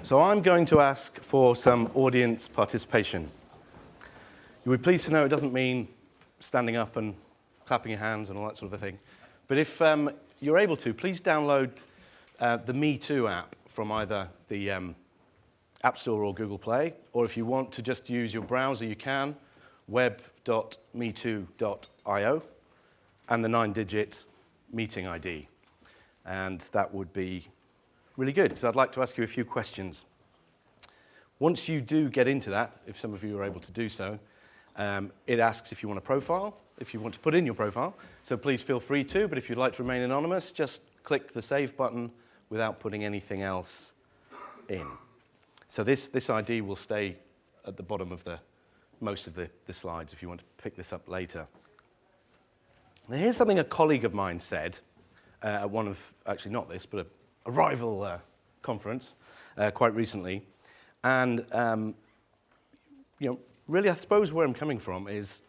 So I'm going to ask for some audience participation. You'll be pleased to know it doesn't mean standing up and clapping your hands and all that sort of a thing. But if you're able to, please download the Me Too app from either the App Store or Google Play, or if you want to just use your browser, you can, web.metoo.io, and the 9-digit meeting ID. And that would be really good, because I'd like to ask you a few questions. Once you do get into that, if some of you are able to do so, it asks if you want a profile, if you want to put in your profile. So please feel free to, but if you'd like to remain anonymous, just click the Save button without putting anything else in. So this ID will stay at the bottom of most of the slides if you want to pick this up later. Now here's something a colleague of mine said at one of, actually not this, but a rival conference quite recently. And really I suppose where I'm coming from is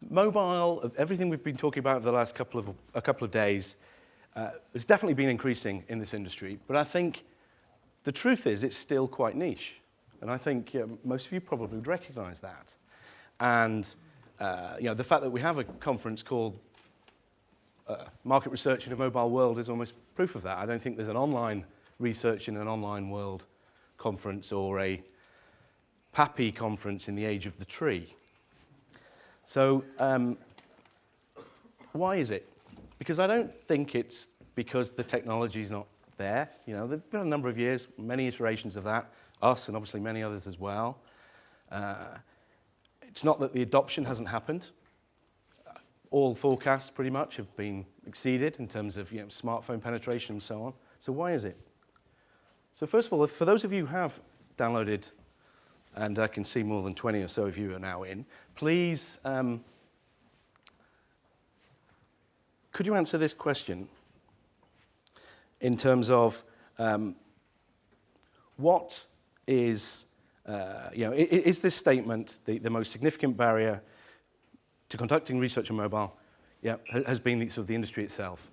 mobile, everything we've been talking about over the last couple of days has definitely been increasing in this industry, but I think the truth is it's still quite niche. And I think most of you probably would recognize that. And the fact that we have a conference called Market Research in a Mobile World is almost proof of that. I don't think there's an online research in an online world conference or a PAPI conference in the age of the tree. So why is it? Because I don't think it's because the technology's not there. There've been a number of years, many iterations of that, us and obviously many others as well. It's not that the adoption hasn't happened. All forecasts pretty much have been exceeded in terms of smartphone penetration and so on. So why is it? So first of all, for those of you who have downloaded, and I can see more than 20 or so of you are now in, please, could you answer this question in terms of what is, is this statement the most significant barrier to conducting research on mobile? Yeah, has been the industry itself.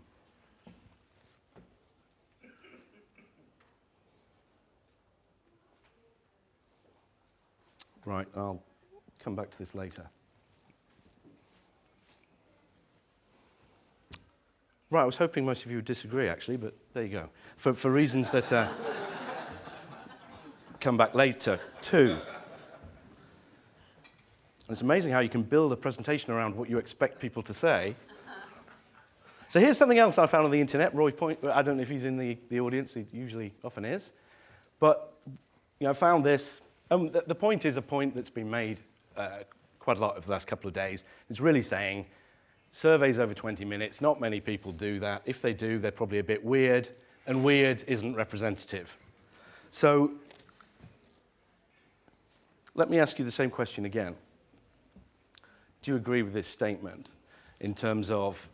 Right, I'll come back to this later. Right, I was hoping most of you would disagree, actually, but there you go. For reasons that come back later, too. And it's amazing how you can build a presentation around what you expect people to say. So here's something else I found on the internet. Roy I don't know if he's in the audience. He usually often is. But I found this. The point is a point that's been made quite a lot over the last couple of days. It's really saying surveys over 20 minutes, not many people do that. If they do, they're probably a bit weird, and weird isn't representative. So let me ask you the same question again. Do you agree with this statement in terms of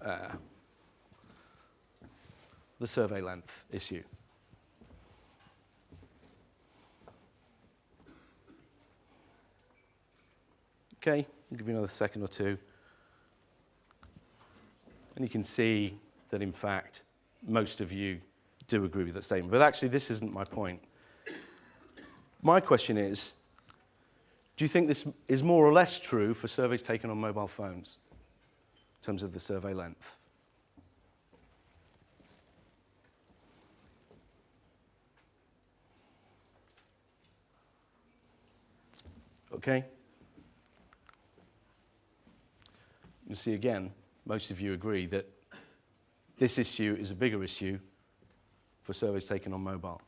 the survey length issue? Okay, I'll give you another second or two. And you can see that, in fact, most of you do agree with that statement. But actually, this isn't my point. My question is, do you think this is more or less true for surveys taken on mobile phones in terms of the survey length? Okay. You see again, most of you agree that this issue is a bigger issue for surveys taken on mobile.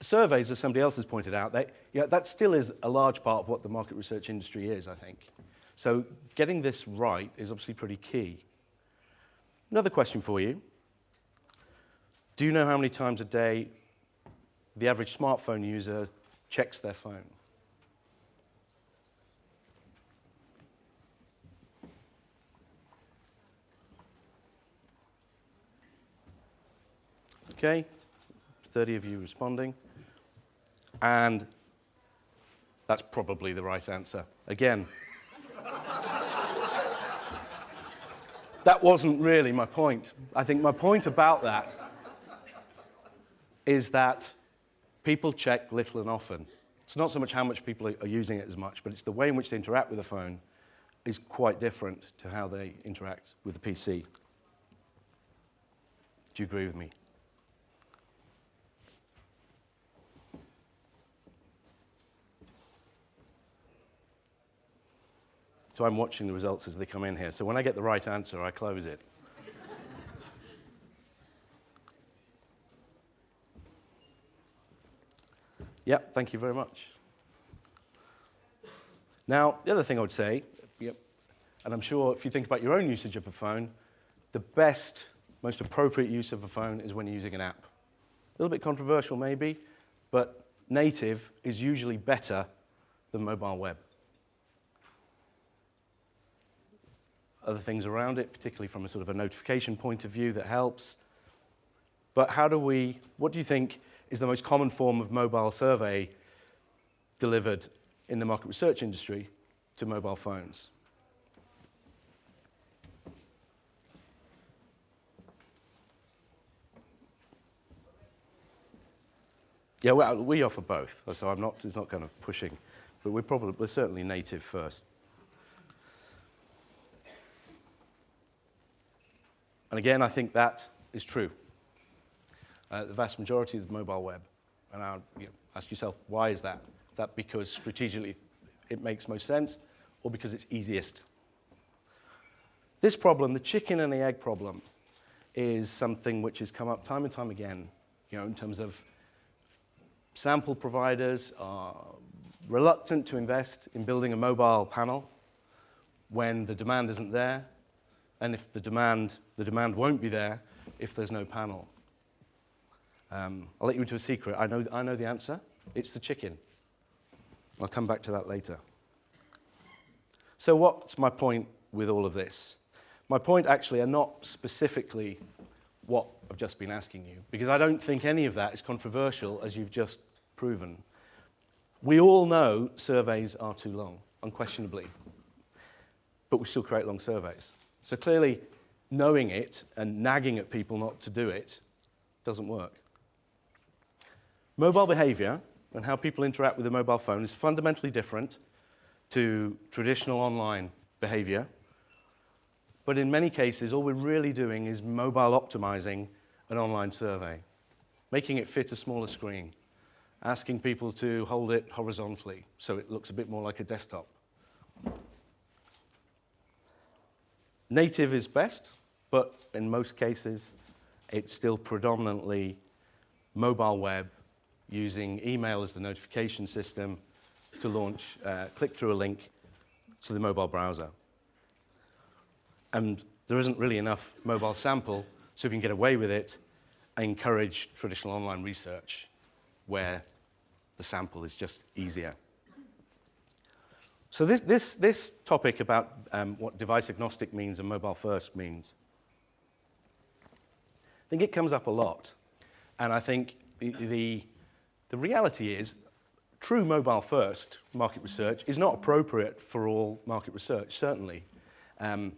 Surveys, as somebody else has pointed out, that still is a large part of what the market research industry is, I think. So getting this right is obviously pretty key. Another question for you. Do you know how many times a day the average smartphone user checks their phone? Okay, 30 of you responding. And that's probably the right answer. Again, That wasn't really my point. I think my point about that is that people check little and often. It's not so much how much people are using it as much, but it's the way in which they interact with the phone is quite different to how they interact with the PC. Do you agree with me? So I'm watching the results as they come in here. So when I get the right answer, I close it. Yep, thank you very much. Now, the other thing I would say, and I'm sure if you think about your own usage of a phone, the best, most appropriate use of a phone is when you're using an app. A little bit controversial maybe, but native is usually better than mobile web. Other things around it, particularly from a sort of a notification point of view, that helps. But what do you think is the most common form of mobile survey delivered in the market research industry to mobile phones? Yeah, well, we offer both, so it's not kind of pushing, but we're certainly native first. And again, I think that is true. The vast majority is mobile web. And now ask yourself, why is that? Is that because strategically it makes most sense, or because it's easiest? This problem, the chicken and the egg problem, is something which has come up time and time again, in terms of sample providers are reluctant to invest in building a mobile panel when the demand isn't there, and if the demand won't be there if there's no panel. I'll let you into a secret. I know the answer. It's the chicken. I'll come back to that later. So what's my point with all of this? My point actually are not specifically what I've just been asking you, because I don't think any of that is controversial, as you've just proven. We all know surveys are too long, unquestionably, but we still create long surveys. So clearly, knowing it and nagging at people not to do it doesn't work. Mobile behavior and how people interact with a mobile phone is fundamentally different to traditional online behavior. But in many cases, all we're really doing is mobile optimizing an online survey, making it fit a smaller screen, asking people to hold it horizontally so it looks a bit more like a desktop. Native is best, but in most cases, it's still predominantly mobile web using email as the notification system to launch, click through a link to the mobile browser. And there isn't really enough mobile sample, so if you can get away with it, I encourage traditional online research where the sample is just easier. So this topic about what device agnostic means and mobile first means, I think it comes up a lot. And I think the reality is true mobile first market research is not appropriate for all market research, certainly. And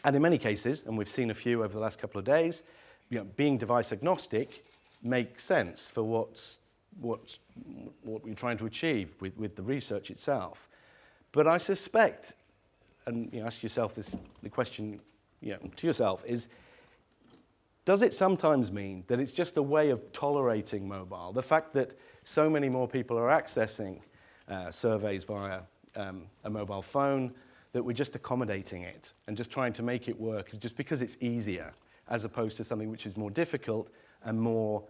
in many cases, and we've seen a few over the last couple of days, being device agnostic makes sense for what we're trying to achieve with the research itself. But I suspect, and ask yourself the question to yourself is, does it sometimes mean that it's just a way of tolerating mobile? The fact that so many more people are accessing surveys via a mobile phone, that we're just accommodating it and just trying to make it work just because it's easier, as opposed to something which is more difficult and more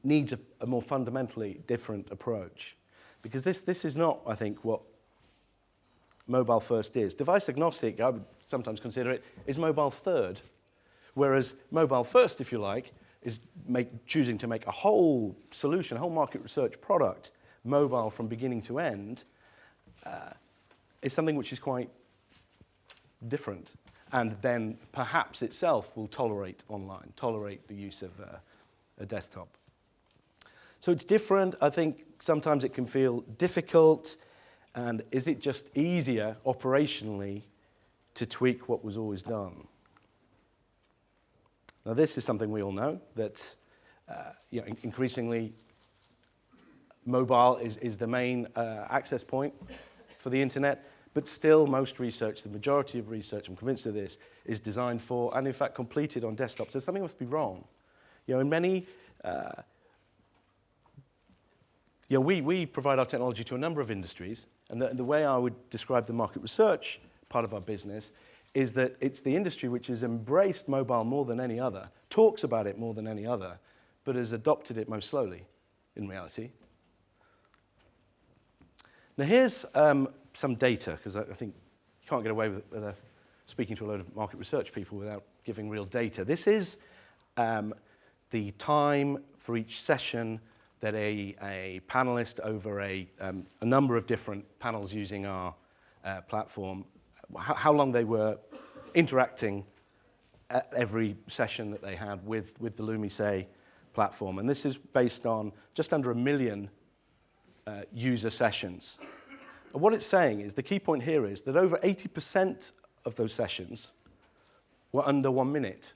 needs a more fundamentally different approach. Because this is not, I think, what mobile first is. Device agnostic, I would sometimes consider it, is mobile third. Whereas mobile first, if you like, is choosing to make a whole solution, a whole market research product, mobile from beginning to end, is something which is quite different. And then perhaps itself will tolerate online, tolerate the use of a desktop. So it's different. I think sometimes it can feel difficult. And is it just easier operationally to tweak what was always done. Now, this is something we all know, that increasingly mobile is the main access point for the internet, but still most research, the majority of research, I'm convinced of this, is designed for and in fact completed on desktops. So something must be wrong. In many, we provide our technology to a number of industries, and the way I would describe the market research part of our business is that it's the industry which has embraced mobile more than any other, talks about it more than any other, but has adopted it most slowly in reality. Now here's some data, because I think you can't get away with speaking to a load of market research people without giving real data. This is the time for each session that a panelist over a number of different panels using our platform, how long they were interacting at every session that they had with the Lumi Say platform. And this is based on just under 1 million user sessions. And what it's saying is, the key point here is that over 80% of those sessions were under 1 minute.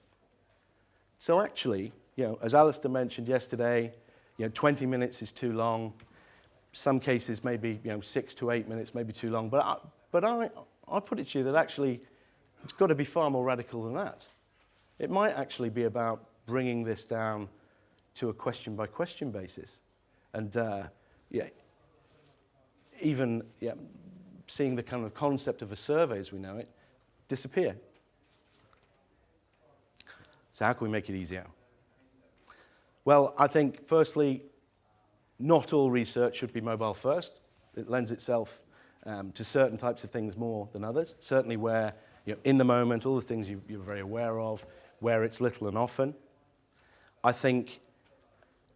So actually, as Alistair mentioned yesterday, 20 minutes is too long. Some cases maybe 6 to 8 minutes may be too long. But I put it to you that actually it's got to be far more radical than that. It might actually be about bringing this down to a question-by-question basis. And even seeing the kind of concept of a survey as we know it disappear. So how can we make it easier? Well, I think, firstly, not all research should be mobile first. It lends itself to certain types of things more than others. Certainly where, in the moment, all the things you're very aware of, where it's little and often. I think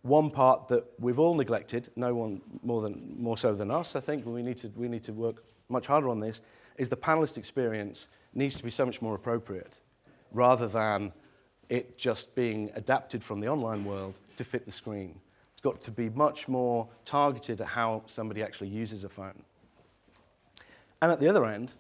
one part that we've all neglected, no one more so than us, I think, we need to work much harder on this, is the panelist experience needs to be so much more appropriate, rather than it just being adapted from the online world to fit the screen. It's got to be much more targeted at how somebody actually uses a phone. And at the other end,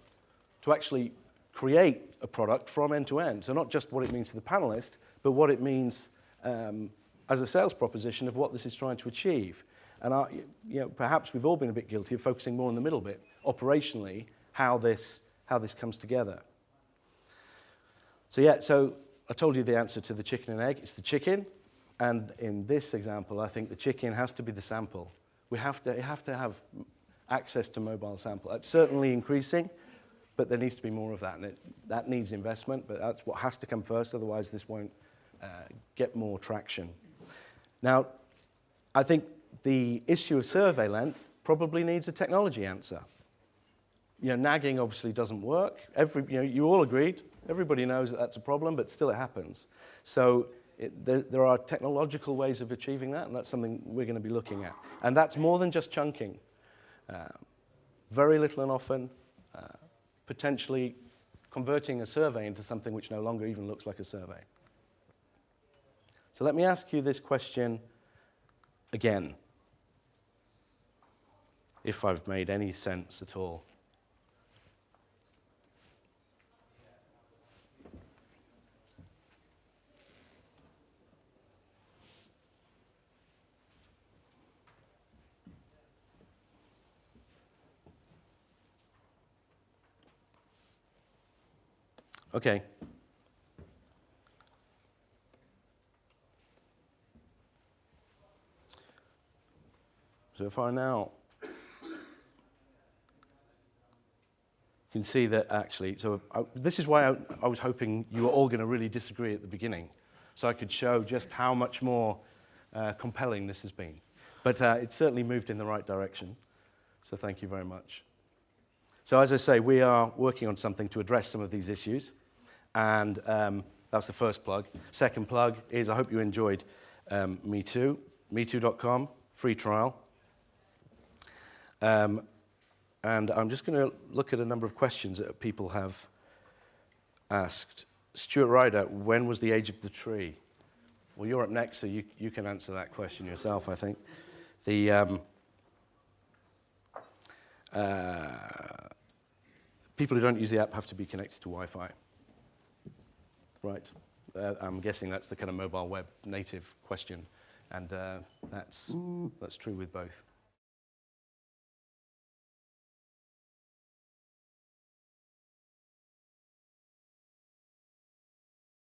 to actually create a product from end to end. So not just what it means to the panelist, but what it means as a sales proposition of what this is trying to achieve. And perhaps we've all been a bit guilty of focusing more on the middle bit, operationally, how this comes together. So I told you the answer to the chicken and egg. It's the chicken, and in this example, I think the chicken has to be the sample. You have to have access to mobile sample. It's certainly increasing, but there needs to be more of that, and that needs investment, but that's what has to come first, otherwise this won't get more traction. Now, I think the issue of survey length probably needs a technology answer. Nagging obviously doesn't work. You all agreed. Everybody knows that that's a problem, but still it happens. So there are technological ways of achieving that, and that's something we're going to be looking at. And that's more than just chunking. Very little and often, potentially converting a survey into something which no longer even looks like a survey. So let me ask you this question again, if I've made any sense at all. Okay. So if I now can see that actually, this is why I was hoping you were all going to really disagree at the beginning, so I could show just how much more compelling this has been. But it's certainly moved in the right direction, so thank you very much. So as I say, we are working on something to address some of these issues, and that's the first plug. Second plug is I hope you enjoyed Me Too, metoo.com, free trial. And I'm just going to look at a number of questions that people have asked. Stuart Ryder, when was the age of the tree? Well, you're up next, so you can answer that question yourself, I think. people who don't use the app have to be connected to Wi-Fi. Right. I'm guessing that's the kind of mobile web native question, and that's true with both.